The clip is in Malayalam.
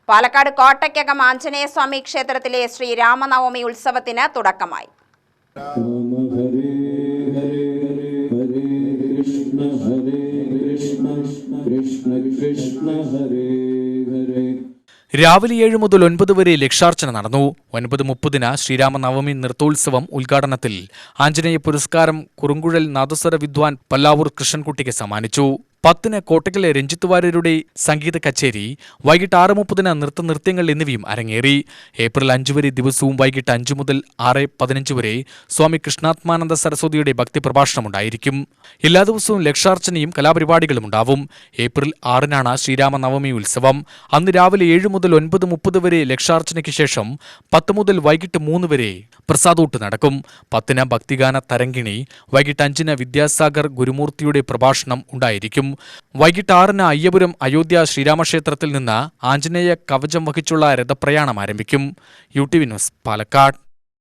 പാലക്കാട് കോട്ടയ്ക്കകം ആഞ്ജനേയസ്വാമി ക്ഷേത്രത്തിലെ ശ്രീരാമനവമി ഉത്സവത്തിന് തുടക്കമായി. രാവിലെ 7 മുതൽ 9 വരെ ലക്ഷാർച്ചന നടന്നു. 9:30 ശ്രീരാമനവമി നൃത്തോത്സവം ഉദ്ഘാടനത്തിൽ ആഞ്ജനേയ പുരസ്കാരം കുറുങ്കുഴൽ നാദസ്വര വിദ്വാൻ പല്ലാവൂർ കൃഷ്ണൻകുട്ടിക്ക് സമ്മാനിച്ചു. 10 കോട്ടയ്ക്കലെ രഞ്ജിത്ത് വാര്യരുടെ സംഗീത കച്ചേരി, വൈകിട്ട് 6:30 നൃത്തനൃത്യങ്ങൾ എന്നിവയും അരങ്ങേറി. ഏപ്രിൽ 5 വരെ ദിവസവും വൈകിട്ട് 5 മുതൽ 6:15 വരെ സ്വാമി കൃഷ്ണാത്മാനന്ദ സരസ്വതിയുടെ ഭക്തി പ്രഭാഷണമുണ്ടായിരിക്കും. എല്ലാ ദിവസവും ലക്ഷാർച്ചനയും കലാപരിപാടികളും ഉണ്ടാവും. ഏപ്രിൽ 6 ശ്രീരാമനവമി ഉത്സവം. അന്ന് രാവിലെ 7 മുതൽ 9:30 വരെ ലക്ഷാർച്ചനയ്ക്ക് ശേഷം 10 മുതൽ വൈകിട്ട് 3 വരെ പ്രസാദൂട്ട് നടക്കും. 10 ഭക്തിഗാന തരംഗിണി, വൈകിട്ട് 5 വിദ്യാസാഗർ ഗുരുമൂർത്തിയുടെ പ്രഭാഷണം ഉണ്ടായിരിക്കും. വൈകിട്ട് 6 അയ്യപുരം അയോധ്യ ശ്രീരാമക്ഷേത്രത്തിൽ നിന്ന് ആഞ്ജനേയ കവചം വഹിച്ചുള്ള രഥപ്രയാണം ആരംഭിക്കും. UTV news, Palakkad.